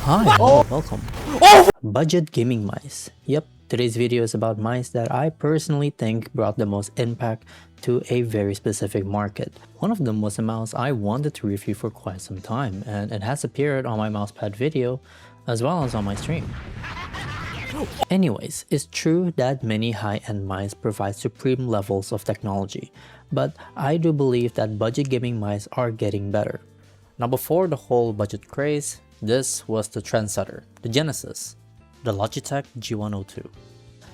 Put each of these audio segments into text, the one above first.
Hi, welcome. Budget gaming mice. Yep, today's video is about mice that I personally think brought the most impact to a very specific market. One of them was a mouse I wanted to review for quite some time, and it has appeared on my mousepad video as well as on my stream. Anyways, it's true that many high-end mice provide supreme levels of technology, but I do believe that budget gaming mice are getting better. Now, before the whole budget craze, this was the trendsetter, the Genesis, the Logitech G102.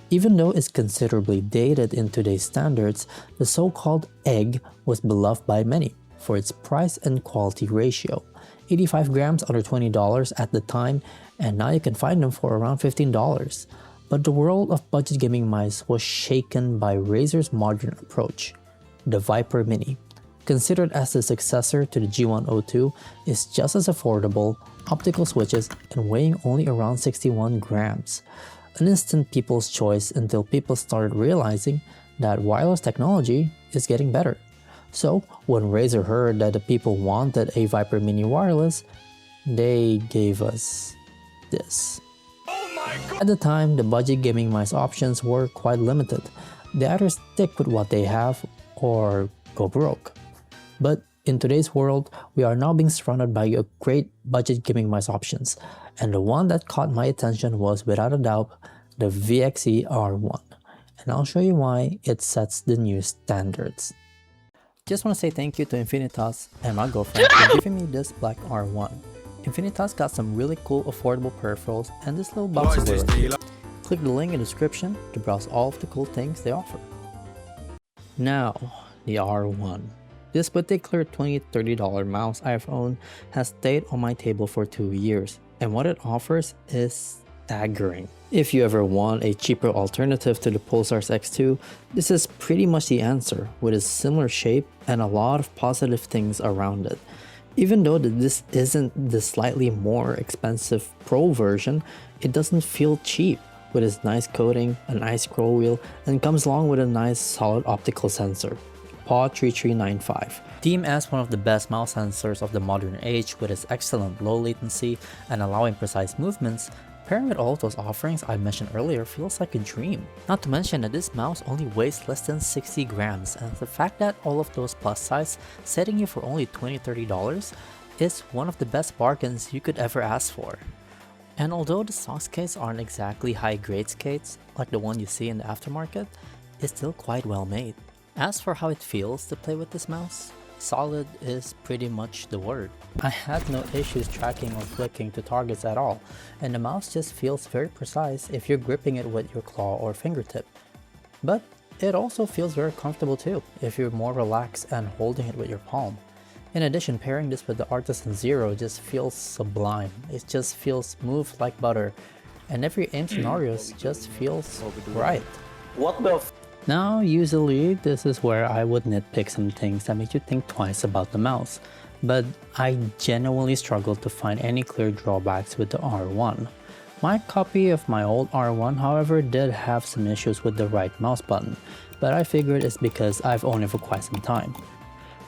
Even though it's considerably dated in today's standards, the so-called egg was beloved by many for its price and quality ratio. 85 grams under $20 at the time, and now you can find them for around $15. But the world of budget gaming mice was shaken by Razer's modern approach, the Viper Mini. Considered as the successor to the G102, is just as affordable, optical switches, and weighing only around 61 grams. An instant people's choice until people started realizing that wireless technology is getting better. So when Razer heard that the people wanted a Viper Mini wireless, they gave us this. At the time, the budget gaming mice options were quite limited. They either stick with what they have or go broke. But in today's world, we are now being surrounded by a great budget gaming mice options, and the one that caught my attention was without a doubt the VXE R1, and I'll show you why it sets the new standards. Just want to say thank you to Infinitas and my girlfriend for giving me this black R1. Infinitas got some really cool affordable peripherals and this little box of warranty. Click the link in the description to browse all of the cool things they offer. Now, the R1. This particular $20–$30 mouse I've owned has stayed on my table for 2 years, and what it offers is staggering. If you ever want a cheaper alternative to the Pulsar's X2, this is pretty much the answer, with a similar shape and a lot of positive things around it. Even though this isn't the slightly more expensive Pro version, it doesn't feel cheap, with its nice coating, a nice scroll wheel, and comes along with a nice solid optical sensor. PAW 3395. Deemed as one of the best mouse sensors of the modern age with its excellent low latency and allowing precise movements, pairing with all of those offerings I mentioned earlier feels like a dream. Not to mention that this mouse only weighs less than 60 grams, and the fact that all of those plus size setting you for only $20–$30 is one of the best bargains you could ever ask for. And although the stock skates aren't exactly high grade skates like the one you see in the aftermarket, it's still quite well made. As for how it feels to play with this mouse, solid is pretty much the word. I had no issues tracking or flicking to targets at all, and the mouse just feels very precise if you're gripping it with your claw or fingertip. But it also feels very comfortable too, if you're more relaxed and holding it with your palm. In addition, pairing this with the Artisan Zero just feels sublime. It just feels smooth like butter, and every aim scenarios just feels right. What the f? Now, usually this is where I would nitpick some things that make you think twice about the mouse, but I genuinely struggled to find any clear drawbacks with the R1. My copy of my old R1, however, did have some issues with the right mouse button, but I figured it's because I've owned it for quite some time.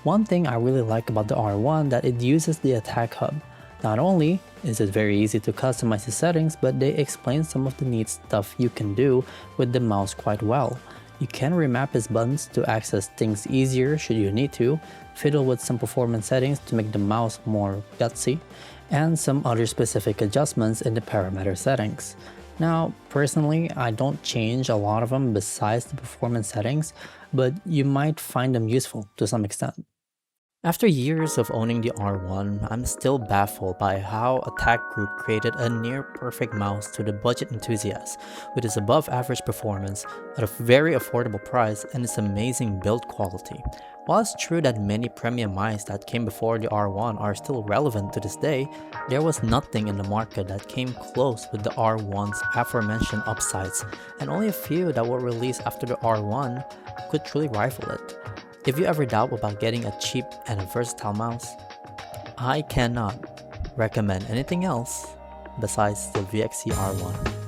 One thing I really like about the R1 that it uses the attack hub. Not only is it very easy to customize the settings, but they explain some of the neat stuff you can do with the mouse quite well. You can remap its buttons to access things easier should you need to, fiddle with some performance settings to make the mouse more gutsy, and some other specific adjustments in the parameter settings. Now, personally, I don't change a lot of them besides the performance settings, but you might find them useful to some extent. After years of owning the R1, I'm still baffled by how Attack Group created a near-perfect mouse to the budget enthusiast with its above-average performance at a very affordable price and its amazing build quality. While it's true that many premium mice that came before the R1 are still relevant to this day, there was nothing in the market that came close with the R1's aforementioned upsides, and only a few that were released after the R1 could truly rival it. If you ever doubt about getting a cheap and a versatile mouse, I cannot recommend anything else besides the VXE R1.